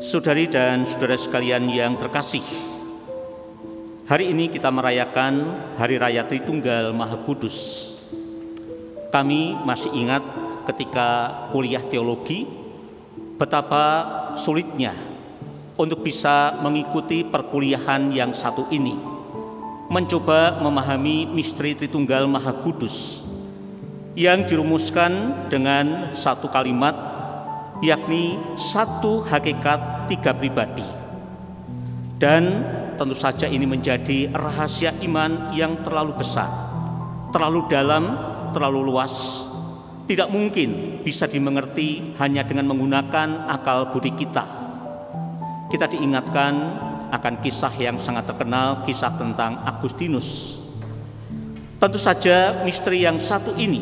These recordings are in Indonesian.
Saudari dan saudara sekalian yang terkasih, hari ini kita merayakan Hari Raya Tritunggal Maha Kudus. Kami masih ingat ketika kuliah teologi, betapa sulitnya untuk bisa mengikuti perkuliahan yang satu ini, mencoba memahami misteri Tritunggal Maha Kudus yang dirumuskan dengan satu kalimat, yakni satu hakikat tiga pribadi. Dan tentu saja ini menjadi rahasia iman yang terlalu besar, terlalu dalam, terlalu luas. Tidak mungkin bisa dimengerti hanya dengan menggunakan akal budi kita. Kita diingatkan akan kisah yang sangat terkenal, kisah tentang Agustinus. Tentu saja misteri yang satu ini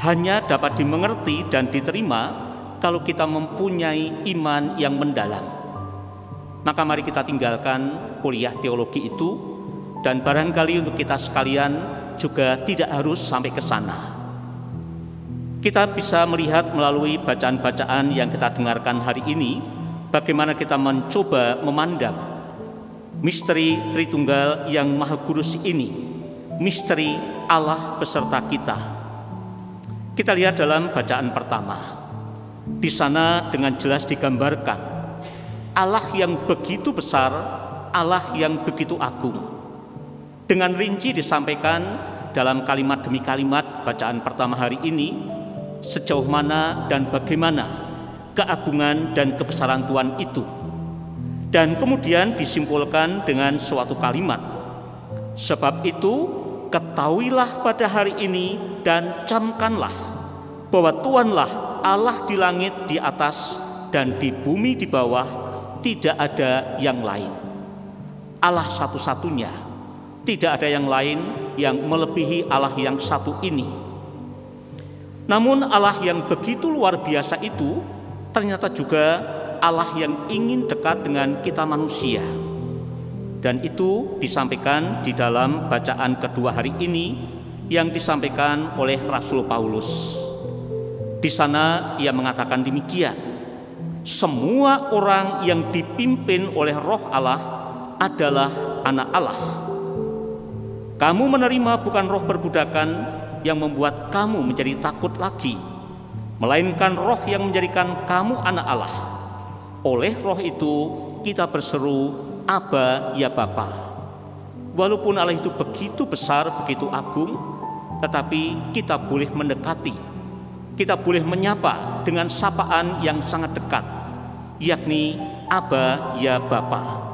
hanya dapat dimengerti dan diterima kalau kita mempunyai iman yang mendalam. Maka mari kita tinggalkan kuliah teologi itu, dan barangkali untuk kita sekalian juga tidak harus sampai ke sana. Kita bisa melihat melalui bacaan-bacaan yang kita dengarkan hari ini, bagaimana kita mencoba memandang misteri Tritunggal yang Maha Kudus ini, misteri Allah beserta kita. Kita lihat dalam bacaan pertama. Di sana dengan jelas digambarkan Allah yang begitu besar, Allah yang begitu agung. Dengan rinci disampaikan dalam kalimat demi kalimat bacaan pertama hari ini, sejauh mana dan bagaimana keagungan dan kebesaran Tuhan itu. Dan kemudian disimpulkan dengan suatu kalimat, sebab itu ketahuilah pada hari ini dan camkanlah bahwa Tuhanlah Allah di langit di atas dan di bumi di bawah, tidak ada yang lain. Allah satu-satunya, tidak ada yang lain yang melebihi Allah yang satu ini. Namun Allah yang begitu luar biasa itu ternyata juga Allah yang ingin dekat dengan kita manusia. Dan itu disampaikan di dalam bacaan kedua hari ini yang disampaikan oleh Rasul Paulus. Di sana ia mengatakan demikian, semua orang yang dipimpin oleh Roh Allah adalah anak Allah. Kamu menerima bukan roh perbudakan yang membuat kamu menjadi takut lagi, melainkan roh yang menjadikan kamu anak Allah. Oleh roh itu kita berseru, Aba ya Bapa. Walaupun Allah itu begitu besar, begitu agung, tetapi kita boleh mendekati, kita boleh menyapa dengan sapaan yang sangat dekat, yakni Aba ya Bapa.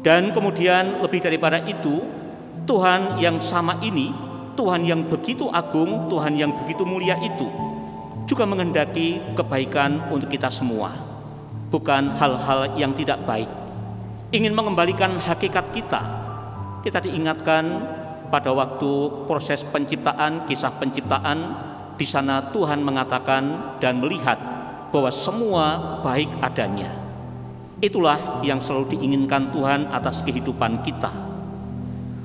Dan kemudian lebih daripada itu, Tuhan yang sama ini, Tuhan yang begitu agung, Tuhan yang begitu mulia itu juga menghendaki kebaikan untuk kita semua, bukan hal-hal yang tidak baik. Ingin mengembalikan hakikat kita. Kita diingatkan pada waktu proses penciptaan, kisah penciptaan. Di sana Tuhan mengatakan dan melihat bahwa semua baik adanya. Itulah yang selalu diinginkan Tuhan atas kehidupan kita.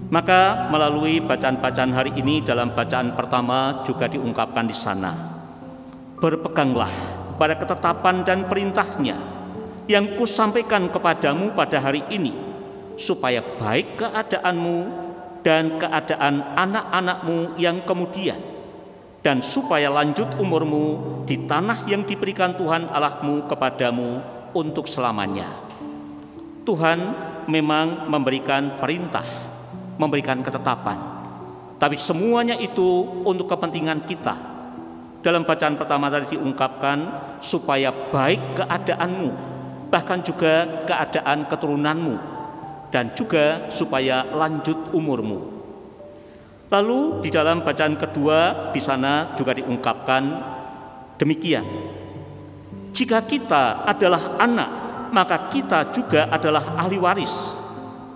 Maka melalui bacaan-bacaan hari ini dalam bacaan pertama juga diungkapkan di sana. Berpeganglah pada ketetapan dan perintahnya yang kusampaikan kepadamu pada hari ini, supaya baik keadaanmu dan keadaan anak-anakmu yang kemudian, dan supaya lanjut umurmu di tanah yang diberikan Tuhan Allahmu kepadamu untuk selamanya. Tuhan memang memberikan perintah, memberikan ketetapan, tapi semuanya itu untuk kepentingan kita. Dalam bacaan pertama tadi diungkapkan supaya baik keadaanmu, bahkan juga keadaan keturunanmu, dan juga supaya lanjut umurmu. Lalu di dalam bacaan kedua di sana juga diungkapkan demikian. Jika kita adalah anak, maka kita juga adalah ahli waris.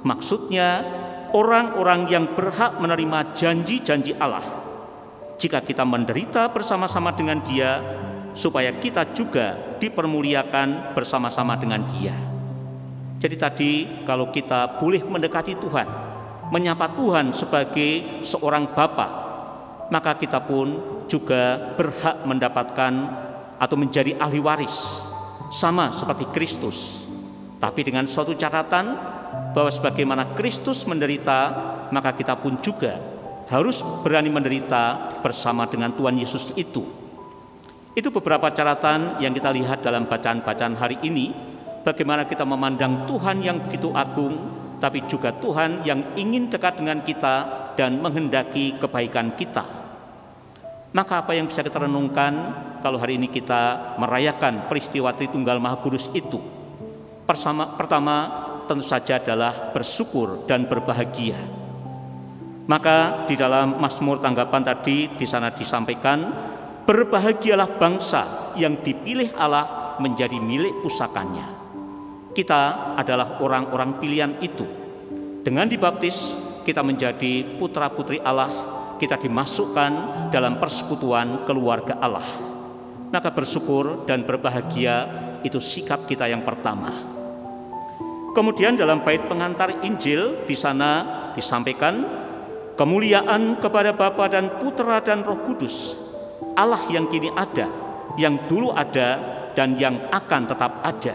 Maksudnya orang-orang yang berhak menerima janji-janji Allah. Jika kita menderita bersama-sama dengan Dia, supaya kita juga dipermuliakan bersama-sama dengan Dia. Jadi tadi kalau kita boleh mendekati Tuhan, menyapa Tuhan sebagai seorang Bapa, maka kita pun juga berhak mendapatkan atau menjadi ahli waris sama seperti Kristus. Tapi dengan suatu catatan bahwa sebagaimana Kristus menderita, maka kita pun juga harus berani menderita bersama dengan Tuhan Yesus itu. Itu beberapa catatan yang kita lihat dalam bacaan-bacaan hari ini, bagaimana kita memandang Tuhan yang begitu agung, tapi juga Tuhan yang ingin dekat dengan kita dan menghendaki kebaikan kita. Maka apa yang bisa kita renungkan kalau hari ini kita merayakan peristiwa Tritunggal Maha Kudus itu? Pertama tentu saja adalah bersyukur dan berbahagia. Maka di dalam Mazmur tanggapan tadi di sana disampaikan, berbahagialah bangsa yang dipilih Allah menjadi milik pusakanya. Kita adalah orang-orang pilihan itu. Dengan dibaptis, kita menjadi putra-putri Allah, kita dimasukkan dalam persekutuan keluarga Allah. Maka bersyukur dan berbahagia itu sikap kita yang pertama. Kemudian dalam bait pengantar Injil di sana disampaikan, kemuliaan kepada Bapa dan Putra dan Roh Kudus, Allah yang kini ada, yang dulu ada, dan yang akan tetap ada.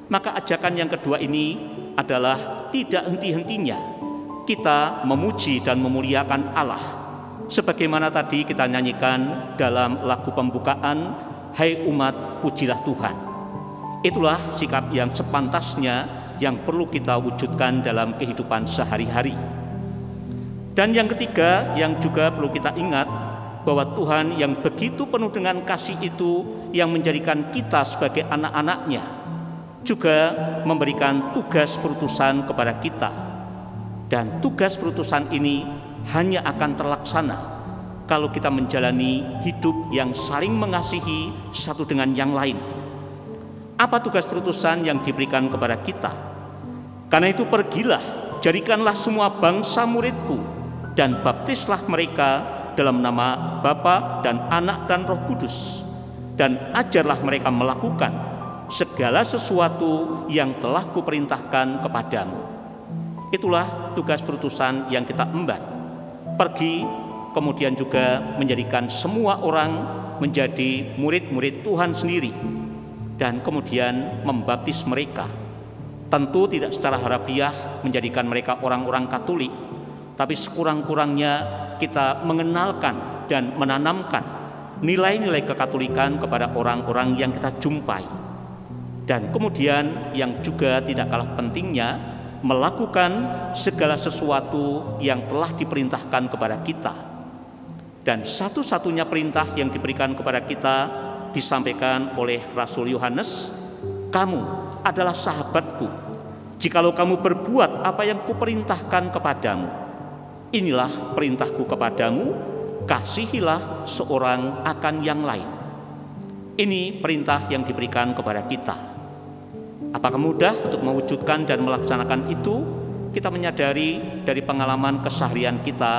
Maka ajakan yang kedua ini adalah tidak henti-hentinya kita memuji dan memuliakan Allah. Sebagaimana tadi kita nyanyikan dalam lagu pembukaan, hai umat pujilah Tuhan. Itulah sikap yang sepantasnya yang perlu kita wujudkan dalam kehidupan sehari-hari. Dan yang ketiga yang juga perlu kita ingat, bahwa Tuhan yang begitu penuh dengan kasih itu yang menjadikan kita sebagai anak-anaknya juga memberikan tugas perutusan kepada kita. Dan tugas perutusan ini hanya akan terlaksana kalau kita menjalani hidup yang saling mengasihi satu dengan yang lain. Apa tugas perutusan yang diberikan kepada kita? Karena itu pergilah, jadikanlah semua bangsa muridku, dan baptislah mereka dalam nama Bapa dan Anak dan Roh Kudus, dan ajarlah mereka melakukan segala sesuatu yang telah kuperintahkan kepadamu. Itulah tugas perutusan yang kita emban. Pergi, kemudian juga menjadikan semua orang menjadi murid-murid Tuhan sendiri, dan kemudian membaptis mereka. Tentu tidak secara harafiah menjadikan mereka orang-orang Katolik, tapi sekurang-kurangnya kita mengenalkan dan menanamkan nilai-nilai kekatolikan kepada orang-orang yang kita jumpai. Dan kemudian yang juga tidak kalah pentingnya, melakukan segala sesuatu yang telah diperintahkan kepada kita. Dan satu-satunya perintah yang diberikan kepada kita disampaikan oleh Rasul Yohanes, kamu adalah sahabatku jikalau kamu berbuat apa yang kuperintahkan kepadamu. Inilah perintahku kepadamu, kasihilah seorang akan yang lain. Ini perintah yang diberikan kepada kita. Apakah mudah untuk mewujudkan dan melaksanakan itu? Kita menyadari dari pengalaman keseharian kita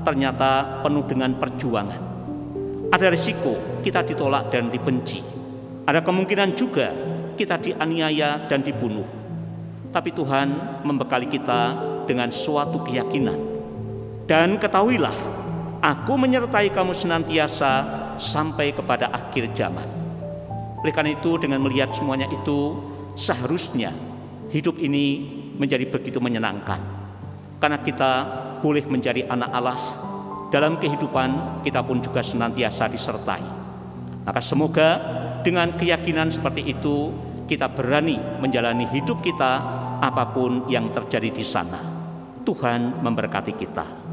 ternyata penuh dengan perjuangan. Ada risiko kita ditolak dan dibenci. Ada kemungkinan juga kita dianiaya dan dibunuh. Tapi Tuhan membekali kita dengan suatu keyakinan. Dan ketahuilah, aku menyertai kamu senantiasa sampai kepada akhir zaman. Oleh karena itu, dengan melihat semuanya itu, seharusnya hidup ini menjadi begitu menyenangkan. Karena kita boleh menjadi anak Allah. Dalam kehidupan kita pun juga senantiasa disertai. Maka semoga dengan keyakinan seperti itu kita berani menjalani hidup kita apapun yang terjadi di sana. Tuhan memberkati kita.